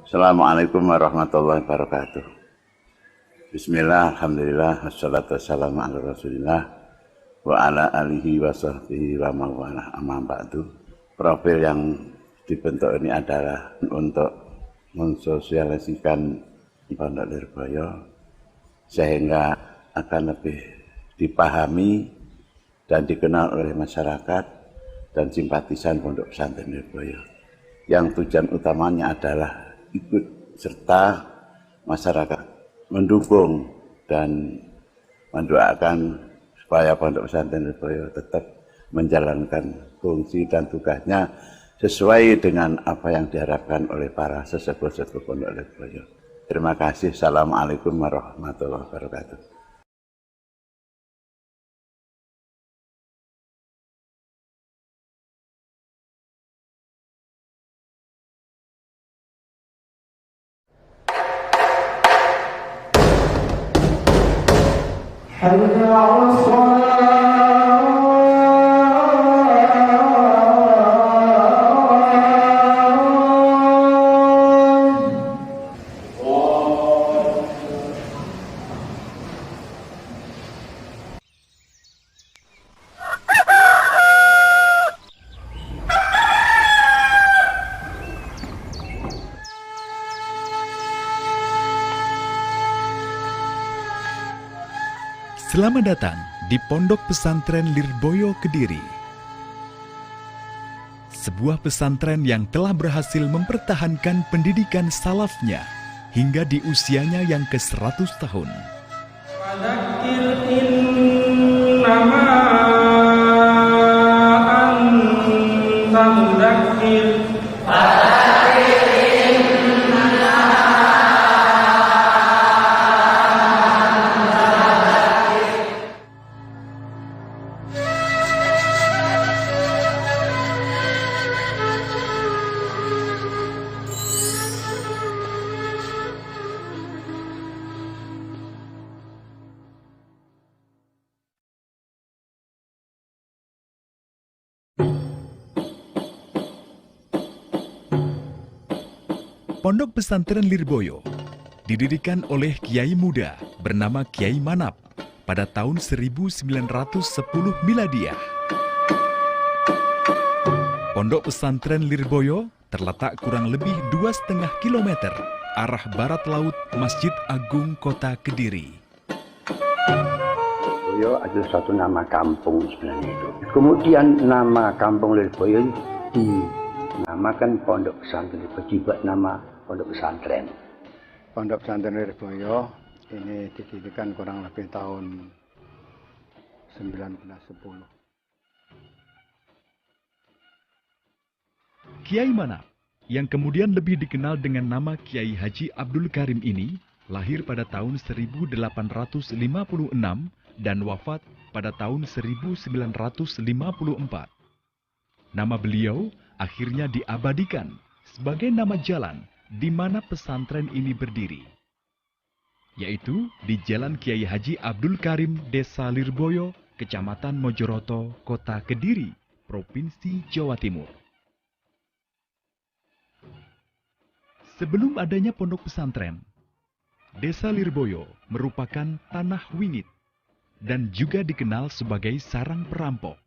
Assalamualaikum warahmatullahi wabarakatuh. Bismillah, alhamdulillah, wassalatu wassalamu ala rasulillah wa ala alihi wa sahbihi wa mawala amma ba'du. Profil yang dibentuk ini adalah untuk mensosialisikan Pondok Lirboyo sehingga akan lebih dipahami dan dikenal oleh masyarakat dan simpatisan Pondok Pesantren Lirboyo. Yang tujuan utamanya adalah ikut serta masyarakat mendukung dan mendoakan supaya Pondok Pesantren Lirboyo tetap menjalankan fungsi dan tugasnya sesuai dengan apa yang diharapkan oleh para sesepuh-sesepuh Pondok Lirboyo. Terima kasih. Assalamualaikum warahmatullahi wabarakatuh. Selamat datang di Pondok Pesantren Lirboyo Kediri. Sebuah pesantren yang telah berhasil mempertahankan pendidikan salafnya hingga di usianya yang ke-100 tahun. Pondok Pesantren Lirboyo didirikan oleh Kiai muda bernama Kiai Manap pada tahun 1910 Miladiah. Pondok Pesantren Lirboyo terletak kurang lebih 2,5 km arah barat laut Masjid Agung Kota Kediri. Lirboyo adalah suatu nama kampung sebenarnya itu. Kemudian nama kampung Lirboyo dinamakan Pondok Pesantren Lirboyo, dibuat nama Pondok Pesantren. Pondok Pesantren Lirboyo ini didirikan kurang lebih tahun 1910. Kiai Manap, yang kemudian lebih dikenal dengan nama Kiai Haji Abdul Karim ini, lahir pada tahun 1856 dan wafat pada tahun 1954. Nama beliau akhirnya diabadikan sebagai nama jalan di mana pesantren ini berdiri, yaitu di Jalan Kiai Haji Abdul Karim, Desa Lirboyo, Kecamatan Mojoroto, Kota Kediri, Provinsi Jawa Timur. Sebelum adanya pondok pesantren, Desa Lirboyo merupakan tanah wingit dan juga dikenal sebagai sarang perampok.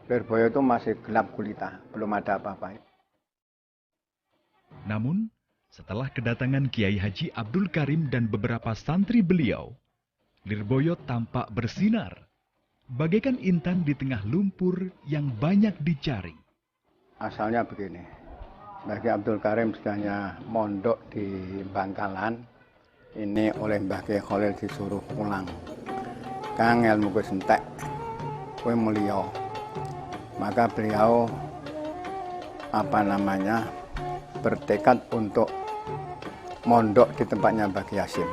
Lirboyo itu masih gelap gulita, belum ada apa-apa. Namun, setelah kedatangan Kiai Haji Abdul Karim dan beberapa santri beliau, Lirboyo tampak bersinar, bagaikan intan di tengah lumpur yang banyak dicari. Asalnya begini, Mbah Abdul Karim sedangnya mondok di Bangkalan, ini oleh Mbah Kiai Khalil disuruh pulang. Kang ilmu gue sentek, gue mulia. Maka beliau bertekad untuk mondok di tempatnya Mbah Kiai Hasyim.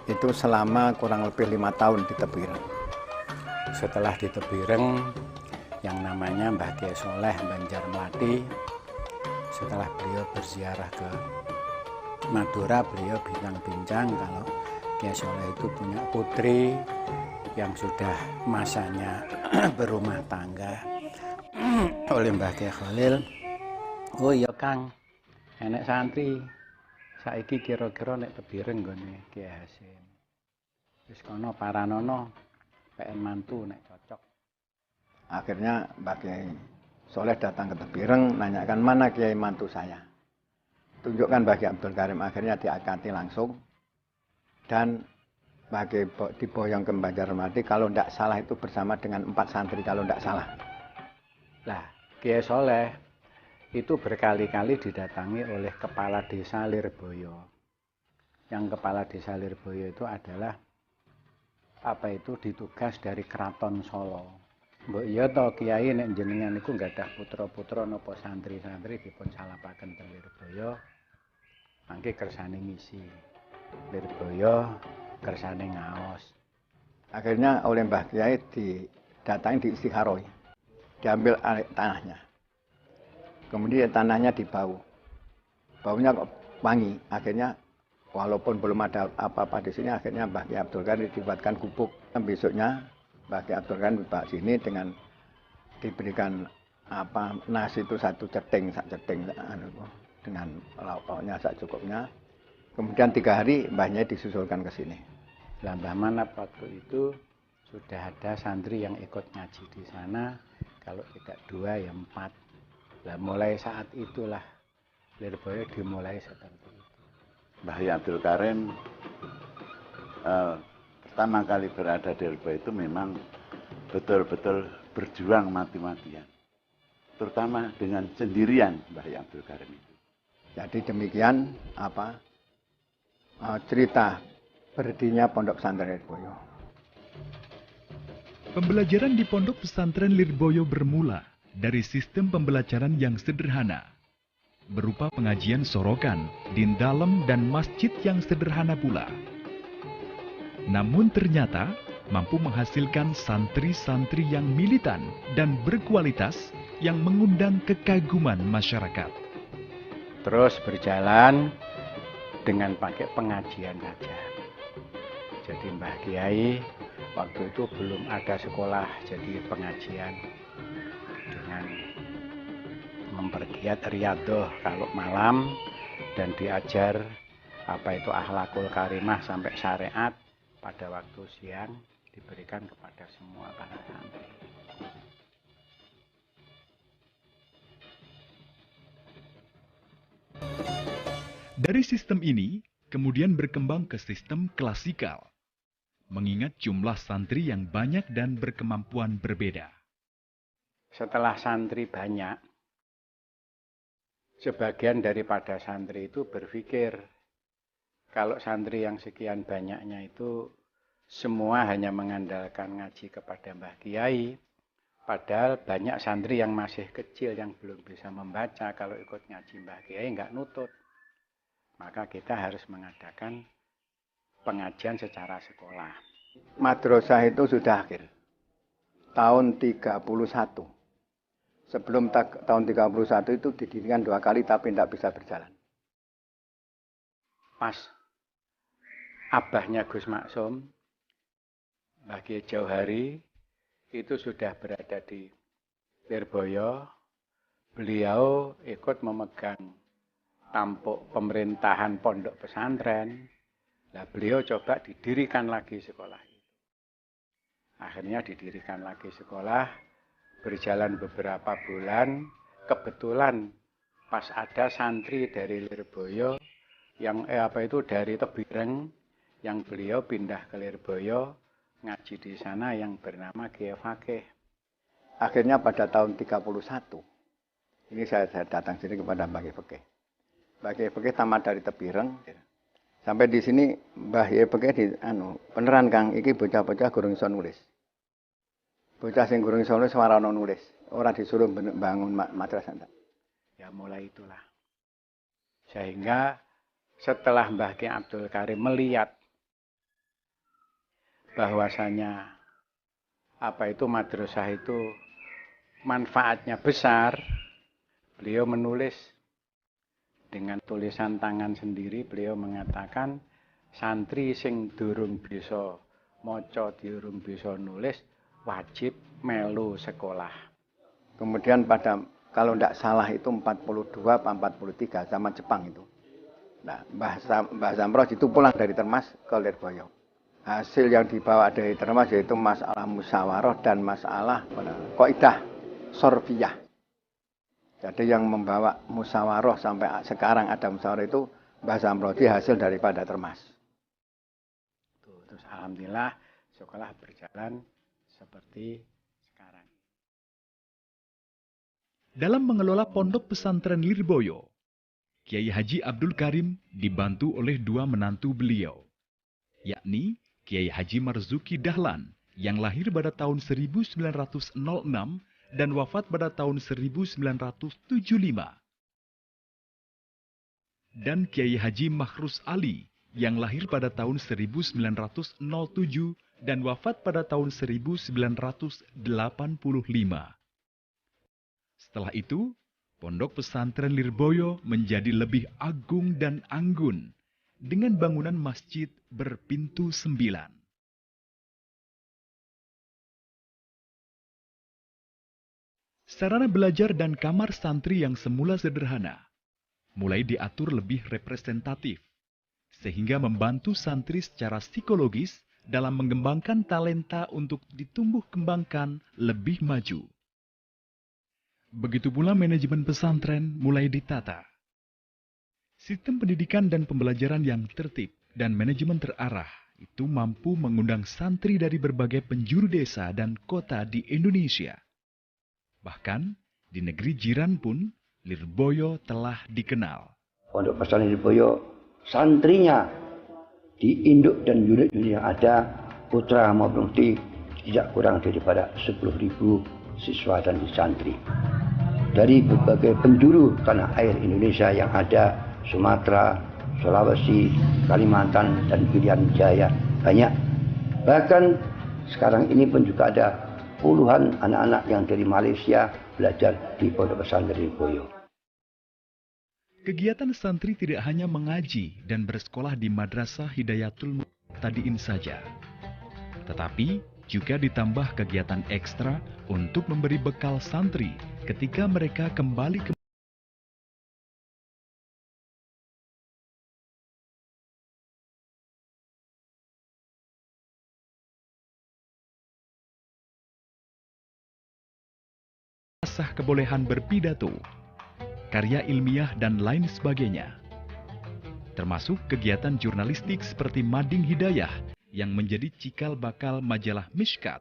Itu selama kurang lebih 5 tahun di Tebireng. Setelah di Tebireng, yang namanya Mbah Kiai Soleh Banjarmati, setelah beliau berziarah ke Madura, beliau bincang-bincang kalau Kiai Soleh itu punya putri yang sudah masanya berumah tangga oleh Mbah Kiai Khalil. Oh iya Kang, enek santri saiki kira-kira nek Tebireng nggone Kiai Hasim. Wis kono paranono PN mantu nek cocok. Akhirnya Mbak Kiai Soleh datang ke Tebireng, nanyakan mana Kiai mantu saya. Tunjukkan bagi Abdul Karim, akhirnya diakati langsung. Dan bagi diboyong ke Banjarmati, kalau tidak salah itu bersama dengan 4 santri, kalau tidak salah. Nah, Kiai Soleh itu berkali-kali didatangi oleh kepala desa Lirboyo. Yang kepala desa Lirboyo itu adalah ditugas dari Keraton Solo. Mbok iya to Kiai nek jenengan niku nggadah putra-putra napa santri-santri dipun salapaken teng Lirboyo. Mangke kersane ngisi. Lirboyo kersane ngaos. Akhirnya oleh Mbah Kiai didatangi di istikharoi. Diambil alih tanahnya. Kemudian tanahnya dibau. Baunya kok wangi. Akhirnya walaupun belum ada apa-apa di sini, akhirnya Mbah Kiai Abdul Karim dibuatkan gubuk. Besoknya Mbah Kiai Abdul Karim dibawa sini dengan diberikan nasi itu 1 ceting, dengan lauknya secukupnya. Kemudian 3 hari mbahnya disusulkan ke sini. Lah Mbah Manap waktu itu sudah ada santri yang ikut ngaji di sana. Kalau tidak 2 ya 4. Lah mulai saat itulah Lirboyo dimulai seperti itu. Mbah Abdul Karim pertama kali berada di Lirboyo itu memang betul-betul berjuang mati-matian. Terutama dengan sendirian Mbah Abdul Karim itu. Jadi demikian cerita berdirinya Pondok Pesantren Lirboyo. Pembelajaran di Pondok Pesantren Lirboyo bermula dari sistem pembelajaran yang sederhana, berupa pengajian sorokan, din dalem, dan masjid yang sederhana pula. Namun ternyata mampu menghasilkan santri-santri yang militan dan berkualitas yang mengundang kekaguman masyarakat. Terus berjalan dengan pakai pengajian saja. Jadi Mbah Kiai waktu itu belum ada sekolah, jadi pengajian dengan mempergiat riyadoh kalau malam dan diajar akhlakul karimah sampai syariat pada waktu siang diberikan kepada semua para santri. Dari sistem ini, kemudian berkembang ke sistem klasikal, mengingat jumlah santri yang banyak dan berkemampuan berbeda. Setelah santri banyak, sebagian daripada santri itu berpikir, kalau santri yang sekian banyaknya itu semua hanya mengandalkan ngaji kepada Mbah Kiai, padahal banyak santri yang masih kecil yang belum bisa membaca, kalau ikut ngaji Mbah Kiai nggak nutut. Maka kita harus mengadakan pengajian secara sekolah. Madrasah itu sudah akhir. Tahun 31. Sebelum tahun 31 itu didirikan 2 kali tapi tidak bisa berjalan. Pas abahnya Gus Maksum, Mbah Kiai Jauhari, itu sudah berada di Lirboyo. Beliau ikut memegang tampuk pemerintahan pondok pesantren. Nah, beliau coba didirikan lagi sekolah itu. Akhirnya didirikan lagi sekolah, berjalan beberapa bulan, kebetulan pas ada santri dari Lirboyo yang dari Tebireng, yang beliau pindah ke Lirboyo ngaji di sana yang bernama Kiai Fakih. Akhirnya pada tahun 31, ini saya datang sini kepada Mbah Kiai Fakih. Mbah Kiai Fakih tamat dari Tebireng. Sampai di sini Mbah Kiai Fakih beneran Kang, iki bocah-bocah gurung iso nulis. Bocah sing gurung iso nulis ora ono nulis, ora disuruh bangun madrasah. Ya mulai itulah. Sehingga setelah Mbah Kiai Abdul Karim melihat bahwasanya madrasah itu manfaatnya besar, beliau menulis dengan tulisan tangan sendiri. Beliau mengatakan santri sing durung bisa maca, durung bisa nulis wajib melu sekolah. Kemudian pada kalau tidak salah itu 42 apa 43 zaman Jepang itu. Nah, Mbah Zamroh itu pulang dari Termas ke Lirboyo. Hasil yang dibawa dari Termas yaitu masalah musyawarah dan masalah kaidah sorfiyah. Jadi yang membawa musyawarah sampai sekarang ada musyawarah itu Mbah Zamroh hasil daripada Termas. Terus alhamdulillah sekolah berjalan seperti sekarang. Dalam mengelola pondok pesantren Lirboyo, Kiai Haji Abdul Karim dibantu oleh dua menantu beliau, yakni Kiai Haji Marzuki Dahlan yang lahir pada tahun 1906 dan wafat pada tahun 1975, dan Kiai Haji Makhrus Ali yang lahir pada tahun 1907 dan wafat pada tahun 1985. Setelah itu, Pondok Pesantren Lirboyo menjadi lebih agung dan anggun dengan bangunan masjid berpintu 9. Sarana belajar dan kamar santri yang semula sederhana mulai diatur lebih representatif, sehingga membantu santri secara psikologis dalam mengembangkan talenta untuk ditumbuh kembangkan lebih maju. Begitu pula manajemen pesantren mulai ditata. Sistem pendidikan dan pembelajaran yang tertib dan manajemen terarah itu mampu mengundang santri dari berbagai penjuru desa dan kota di Indonesia. Bahkan di negeri jiran pun Lirboyo telah dikenal. Pondok Pesantren Lirboyo, santrinya di induk dan unit-unit yang ada, putra maupun putri, tidak kurang daripada 10.000 siswa dan santri. Dari berbagai penjuru tanah air Indonesia yang ada, Sumatera, Sulawesi, Kalimantan, dan Pilihan Jaya, banyak. Bahkan sekarang ini pun juga ada puluhan anak-anak yang dari Malaysia belajar di Pondok Pesantren Lirboyo. Kegiatan santri tidak hanya mengaji dan bersekolah di Madrasah Hidayatul Muqtadiin saja, tetapi juga ditambah kegiatan ekstra untuk memberi bekal santri ketika mereka kembali ke sah kebolehan berpidato, karya ilmiah dan lain sebagainya. Termasuk kegiatan jurnalistik seperti Mading Hidayah yang menjadi cikal bakal majalah Mishkat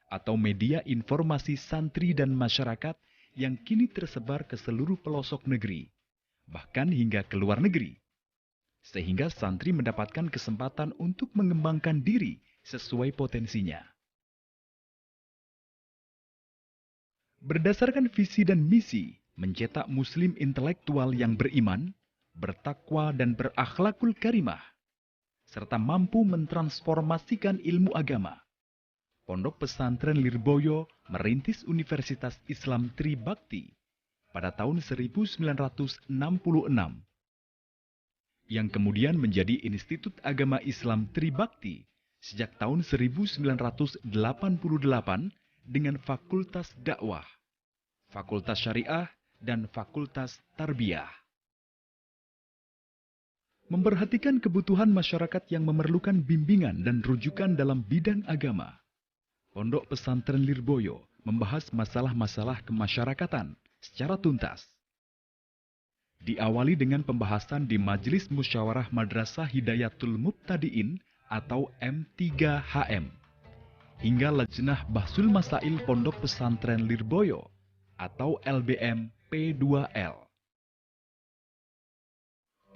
atau media informasi santri dan masyarakat yang kini tersebar ke seluruh pelosok negeri, bahkan hingga ke luar negeri. Sehingga santri mendapatkan kesempatan untuk mengembangkan diri sesuai potensinya. Berdasarkan visi dan misi, mencetak muslim intelektual yang beriman, bertakwa dan berakhlakul karimah, serta mampu mentransformasikan ilmu agama. Pondok Pesantren Lirboyo merintis Universitas Islam Tribakti pada tahun 1966, yang kemudian menjadi Institut Agama Islam Tribakti sejak tahun 1988 dengan Fakultas Dakwah, Fakultas Syariah, dan Fakultas Tarbiyah. Memperhatikan kebutuhan masyarakat yang memerlukan bimbingan dan rujukan dalam bidang agama, Pondok Pesantren Lirboyo membahas masalah-masalah kemasyarakatan secara tuntas. Diawali dengan pembahasan di Majelis Musyawarah Madrasah Hidayatul Muqtadiin atau M3HM, hingga Lajnah Bahsul Masail Pondok Pesantren Lirboyo atau LBM P2L.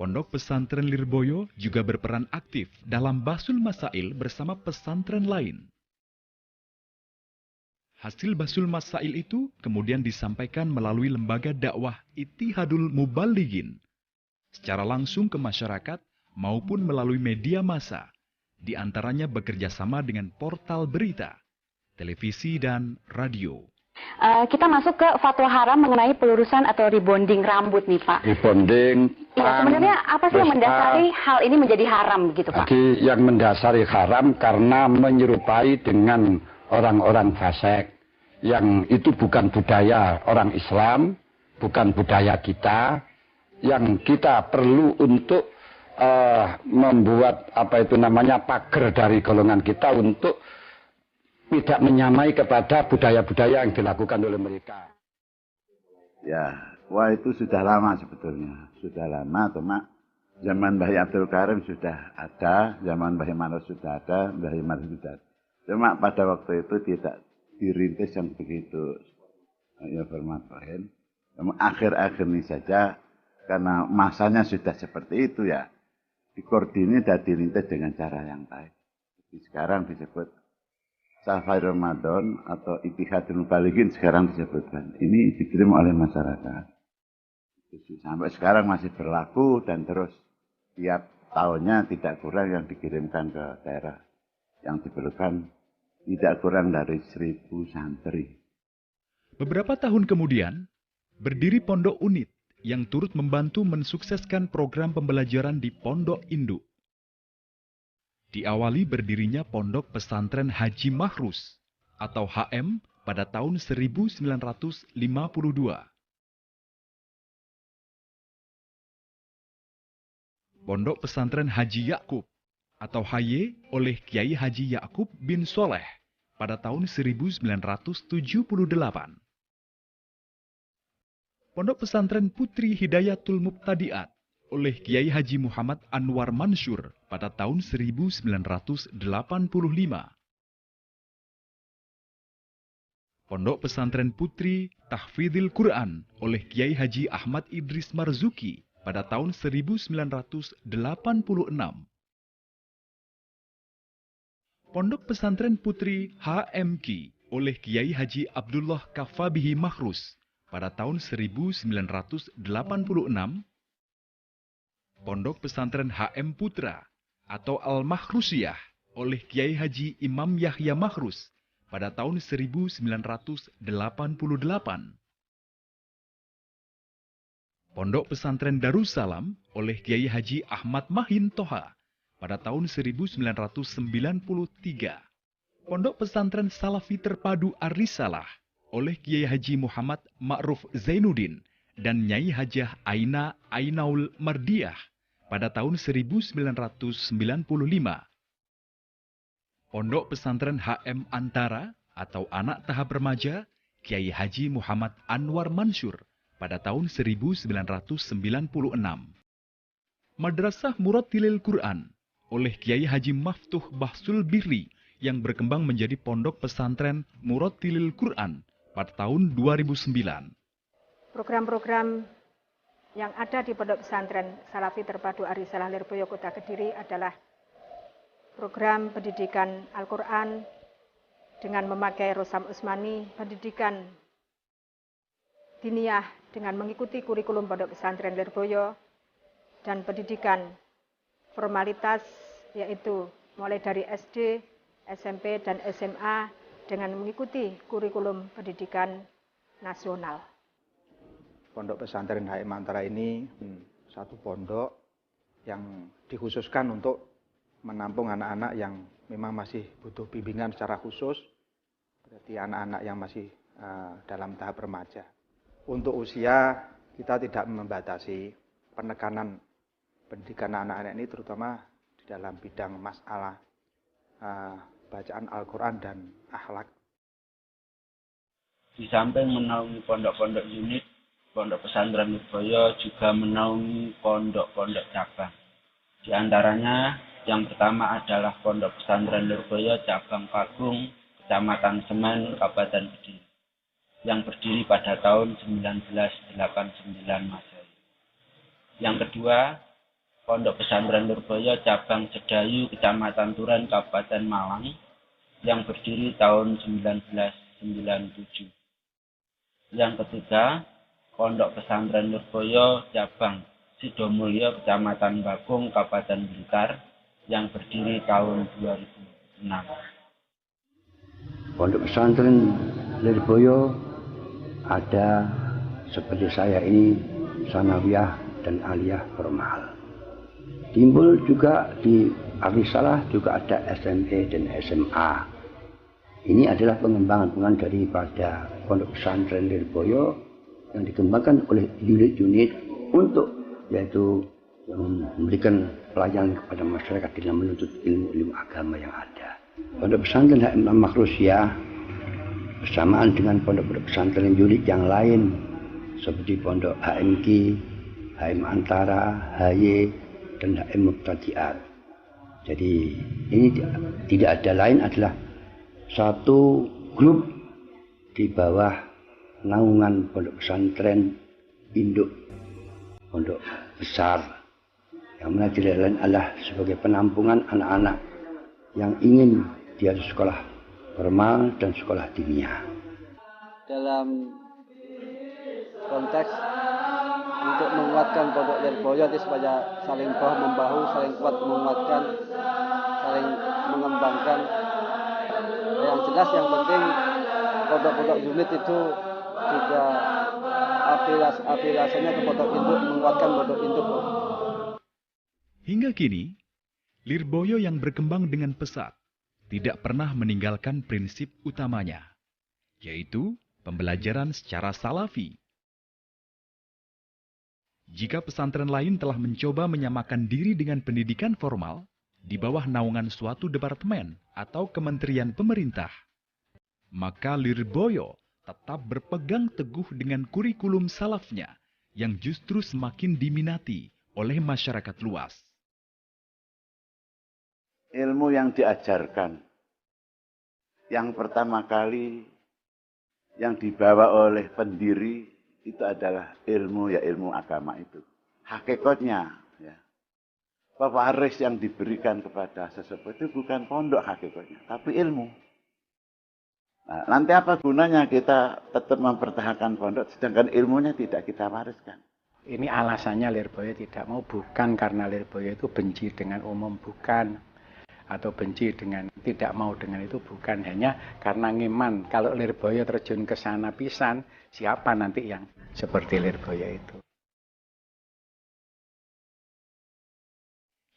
Pondok Pesantren Lirboyo juga berperan aktif dalam Bahsul Masail bersama pesantren lain. Hasil Bahsul Masail itu kemudian disampaikan melalui lembaga dakwah Ittihadul Muballighin secara langsung ke masyarakat maupun melalui media massa, di antaranya bekerja sama dengan portal berita, televisi, dan radio. Kita masuk ke fatwa haram mengenai pelurusan atau rebonding rambut nih Pak. Rebonding. Ya, sebenarnya apa sih yang mendasari hal ini menjadi haram gitu Pak? Jadi yang mendasari haram karena menyerupai dengan orang-orang fasik yang itu bukan budaya orang Islam, bukan budaya kita, yang kita perlu untuk membuat pagar dari golongan kita untuk tidak menyamai kepada budaya-budaya yang dilakukan oleh mereka. Ya, wah itu sudah lama sebetulnya. Sudah lama, cuma zaman Mbah Abdul Karim sudah ada, zaman Mbah Maros sudah ada, Mbah Maros sudah ada. Cuma pada waktu itu tidak dirintis yang begitu ya bermanfaat. Akhir-akhir ini saja, karena masanya sudah seperti itu ya, dikoordinir dan dirintis dengan cara yang baik. Jadi sekarang disebut Safai Ramadan atau Ittihadul Mubalighin sekarang disebutkan. Ini dikirim oleh masyarakat. Sampai sekarang masih berlaku dan terus tiap tahunnya tidak kurang yang dikirimkan ke daerah. Yang diperlukan tidak kurang dari 1.000 santri. Beberapa tahun kemudian, berdiri Pondok Unit yang turut membantu mensukseskan program pembelajaran di Pondok Induk. Diawali berdirinya Pondok Pesantren Haji Mahrus atau HM pada tahun 1952. Pondok Pesantren Haji Yakub atau HY oleh Kiai Haji Yakub bin Soleh pada tahun 1978. Pondok Pesantren Putri Hidayatul Mubtadiat oleh Kiai Haji Muhammad Anwar Mansur pada tahun 1985. Pondok Pesantren Putri Tahfidzil Quran oleh Kiai Haji Ahmad Idris Marzuki pada tahun 1986. Pondok Pesantren Putri HMQ oleh Kiai Haji Abdullah Kafabihi Mahrus pada tahun 1986, Pondok Pesantren HM Putra atau Al-Mahrusiyah oleh Kiai Haji Imam Yahya Mahrus pada tahun 1988. Pondok Pesantren Darussalam oleh Kiai Haji Ahmad Mahin Toha pada tahun 1993. Pondok Pesantren Salafi Terpadu Ar-Risalah oleh Kiai Haji Muhammad Ma'ruf Zainuddin dan Nyai Hajah Aina Ainaul Mardiah pada tahun 1995. Pondok Pesantren HM Antara atau Anak Tahap Remaja Kiai Haji Muhammad Anwar Mansur pada tahun 1996. Madrasah Murattilil Quran oleh Kiai Haji Maftuh Bahsul Birri yang berkembang menjadi Pondok Pesantren Murattilil Quran pada tahun 2009. Program-program yang ada di Pondok Pesantren Salafi Terpadu Ar-Risalah Lirboyo Kota Kediri adalah program pendidikan Al-Quran dengan memakai Rosam Usmani, pendidikan diniyah dengan mengikuti kurikulum Pondok Pesantren Lirboyo, dan pendidikan formalitas yaitu mulai dari SD, SMP, dan SMA dengan mengikuti kurikulum pendidikan nasional. Pondok Pesantren HM Antara ini satu pondok yang dikhususkan untuk menampung anak-anak yang memang masih butuh bimbingan secara khusus, berarti anak-anak yang masih dalam tahap remaja. Untuk usia kita tidak membatasi penekanan pendidikan anak-anak ini, terutama di dalam bidang masalah bacaan Al-Quran dan akhlak. Di samping menaungi pondok-pondok unit, Pondok Pesantren Lirboyo juga menaungi pondok-pondok cabang. Di antaranya yang pertama adalah Pondok Pesantren Lirboyo Cabang Pagung, Kecamatan Semen, Kabupaten Kediri, yang berdiri pada tahun 1989 Masehi. Yang kedua, Pondok Pesantren Lirboyo Cabang Sedayu, Kecamatan Turen, Kabupaten Malang, yang berdiri tahun 1997. Yang ketiga, Pondok Pesantren Lirboyo Cabang Sidomulyo, Kecamatan Bakung, Kabupaten Blitar, yang berdiri tahun 2006. Pondok Pesantren Lirboyo ada seperti saya ini sanawiyah dan aliyah formal. Timbul juga di Ar-Risalah juga ada SMP dan SMA. Ini adalah pengembangan daripada Pondok Pesantren Lirboyo yang dikembangkan oleh unit-unit untuk yaitu memberikan pelayanan kepada masyarakat dalam menuntut ilmu agama yang ada. Pondok pesantren HM Muhammad Rusia bersamaan dengan pondok-pondok pesantren unit yang lain seperti pondok HMQ, HM Antara, HY, dan HM Muqtadiat. Jadi ini tidak ada lain adalah satu grup di bawah naungan pondok pesantren induk pondok besar yang mana tidak lain adalah sebagai penampungan anak-anak yang ingin dia sekolah formal dan sekolah diniyah. Dalam konteks untuk menguatkan pondok Lirboyo itu supaya saling bahu membahu, saling kuat menguatkan, saling mengembangkan. Yang jelas yang penting pondok-pondok unit itu juga afiliasinya ke pondok induk, menguatkan pondok induk. Hingga kini, Lirboyo yang berkembang dengan pesat tidak pernah meninggalkan prinsip utamanya, yaitu pembelajaran secara salafi. Jika pesantren lain telah mencoba menyamakan diri dengan pendidikan formal di bawah naungan suatu departemen atau kementerian pemerintah, maka Lirboyo tetap berpegang teguh dengan kurikulum salafnya yang justru semakin diminati oleh masyarakat luas. Ilmu yang diajarkan, yang pertama kali yang dibawa oleh pendiri itu adalah ilmu, ya ilmu agama itu. Hakikatnya, ya, pewaris yang diberikan kepada sesepuh itu bukan pondok hakikatnya, tapi ilmu. Nah, nanti apa gunanya kita tetap mempertahankan pondok, sedangkan ilmunya tidak kita wariskan. Ini alasannya Lirboyo tidak mau, bukan karena Lirboyo itu benci dengan umum, bukan. Atau benci dengan, tidak mau dengan itu, bukan. Hanya karena ngiman, kalau Lirboyo terjun ke sana pisan, siapa nanti yang seperti Lirboyo itu.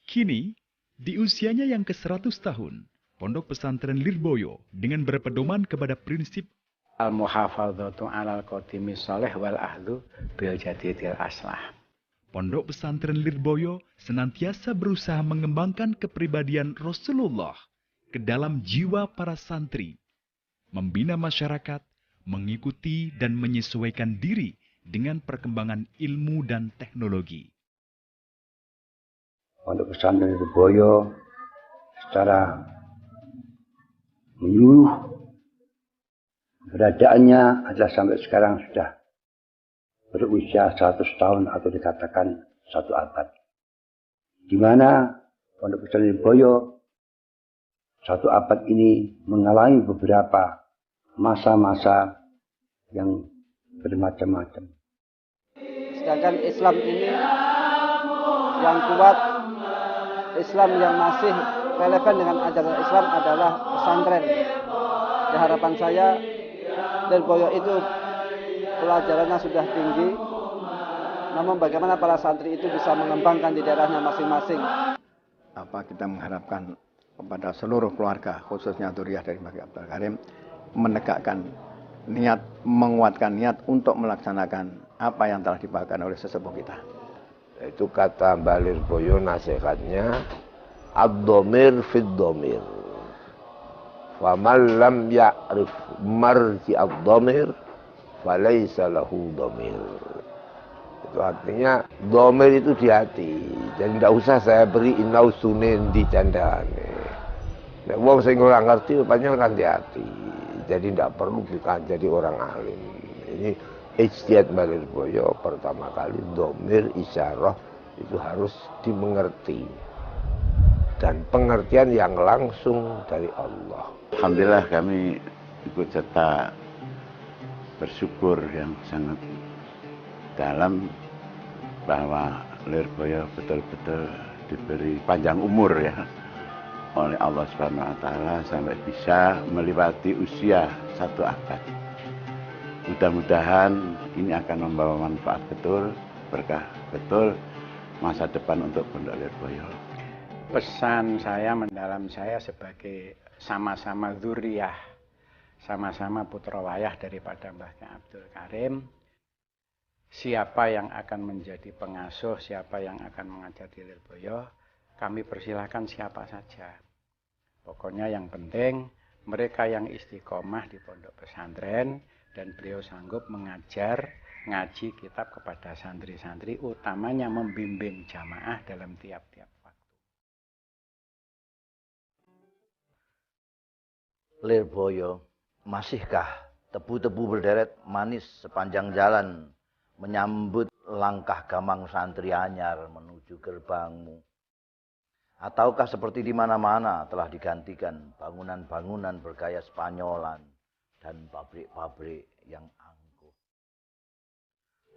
Kini, di usianya yang ke-100 tahun, Pondok Pesantren Lirboyo dengan berpedoman kepada prinsip Al-muhafadzatu 'alal qadimi sholih wal ahdu bil jadidil aslah. Pondok Pesantren Lirboyo senantiasa berusaha mengembangkan kepribadian Rasulullah ke dalam jiwa para santri, membina masyarakat, mengikuti dan menyesuaikan diri dengan perkembangan ilmu dan teknologi. Pondok pesantren Lirboyo secara menyeluruh beradaannya adalah sampai sekarang sudah berusia 100 tahun atau dikatakan 1 abad. Di mana Pondok Pesantren Lirboyo 1 abad ini mengalami beberapa masa-masa yang bermacam-macam. Sedangkan Islam ini yang kuat, Islam yang masih relevan dengan ajaran Islam adalah pesantren. Ya, harapan saya Lirboyo itu pelajarannya sudah tinggi, namun bagaimana para santri itu bisa mengembangkan di daerahnya masing-masing. Kita mengharapkan kepada seluruh keluarga, khususnya dzurriyyah dari Mbah Abdul Karim, menegakkan niat, menguatkan niat untuk melaksanakan apa yang telah dibawakan oleh sesepuh kita. Itu kata Mbah Lirboyo nasihatnya, ad-dhamir fid-dhamir. Faman lam ya'rif marji ad-dhamir falaisa lahu dhamir. Itu artinya dhamir itu di hati. Jadi tidak usah saya beri inau sunin di candane. Nek wong sing ora ngerti pancen kan di hati. Jadi tidak perlu kita jadi orang alim. Ini ijtihad Mbah Lirboyo pertama kali dhamir isyarah itu harus dimengerti. Dan pengertian yang langsung dari Allah. Alhamdulillah kami ikut serta bersyukur yang sangat dalam bahwa Lirboyo betul-betul diberi panjang umur ya oleh Allah Subhanahu wa taala sampai bisa melewati usia 1 abad. Mudah-mudahan ini akan membawa manfaat betul, berkah betul masa depan untuk Pondok Lirboyo. Pesan saya mendalam saya sebagai sama-sama dzurriyyah, sama-sama putra wayah daripada Mbah Abdul Karim, siapa yang akan menjadi pengasuh, siapa yang akan mengajar di Lirboyo, kami persilahkan siapa saja. Pokoknya yang penting mereka yang istiqomah di pondok pesantren dan beliau sanggup mengajar, ngaji kitab kepada santri-santri, utamanya membimbing jamaah dalam tiap-tiap waktu. Lirboyo, masihkah tebu-tebu berderet manis sepanjang jalan menyambut langkah gamang santri anyar menuju gerbangmu? Ataukah seperti di mana-mana telah digantikan bangunan-bangunan bergaya Spanyolan dan pabrik-pabrik yang angkuh?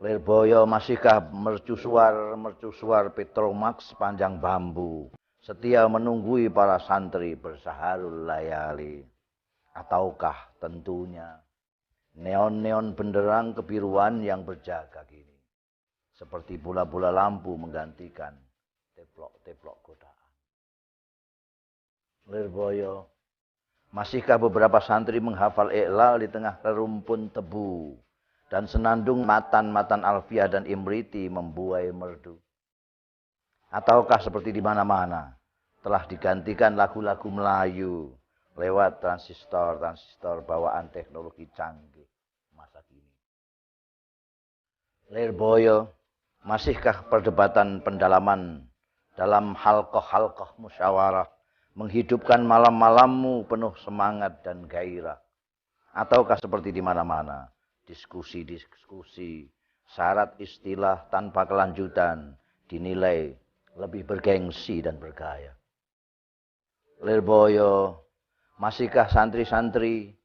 Lirboyo, masihkah mercusuar Petromax sepanjang bambu, setia menunggui para santri bersaharul layali? Ataukah tentunya neon-neon benderang kebiruan yang berjaga kini, seperti bola-bola lampu menggantikan teplok-teplok godaan? Lirboyo, masihkah beberapa santri menghafal i'lal di tengah rerumpun tebu dan senandung matan-matan Alfiah dan Imriti membuai merdu? Ataukah seperti di mana-mana telah digantikan lagu-lagu Melayu lewat transistor bawaan teknologi canggih masa kini? Lirboyo, masihkah perdebatan pendalaman dalam halqah-halqah musyawarah menghidupkan malam-malammu penuh semangat dan gairah? Ataukah seperti di mana-mana diskusi-diskusi syarat istilah tanpa kelanjutan dinilai lebih bergengsi dan bergaya? Lirboyo, masihkah santri-santri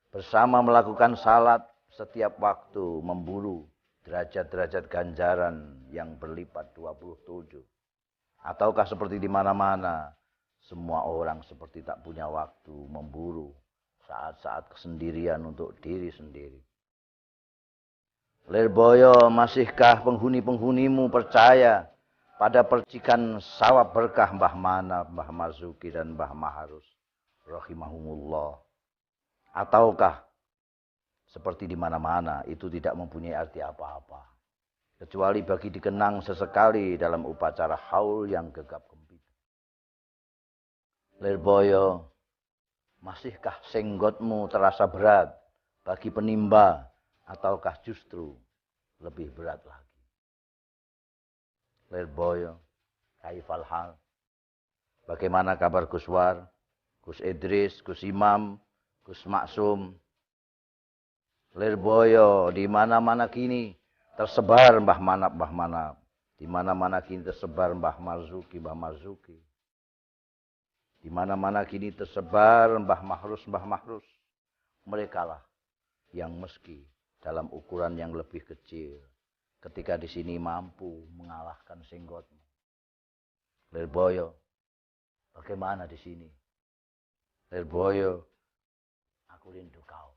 bersama melakukan salat setiap waktu memburu derajat-derajat ganjaran yang berlipat 27? Ataukah seperti di mana-mana semua orang seperti tak punya waktu memburu saat-saat kesendirian untuk diri sendiri? Lirboyo, masihkah penghuni-penghunimu percaya pada percikan sawab berkah Mbah Mana, Mbah Marzuki, dan Mbah Maharus rahimahumullah? Ataukah seperti di mana-mana itu tidak mempunyai arti apa-apa, kecuali bagi dikenang sesekali dalam upacara haul yang gegap gempita? Lirboyo, masihkah senggotmu terasa berat bagi penimba, ataukah justru lebih berat lagi? Lirboyo, kaifal hal? Bagaimana kabar Gus War, Gus Idris, Gus Imam, Gus Maksum? Lirboyo, di mana-mana kini tersebar Mbah Manap, Mbah Manap. Di mana-mana kini tersebar Mbah Marzuki, Mbah Marzuki. Di mana-mana kini tersebar Mbah Mahrus, Mbah Mahrus. Merekalah yang meski dalam ukuran yang lebih kecil, ketika di sini mampu mengalahkan senggotmu. Lirboyo, bagaimana di sini? Lirboyo, aku rindu kau.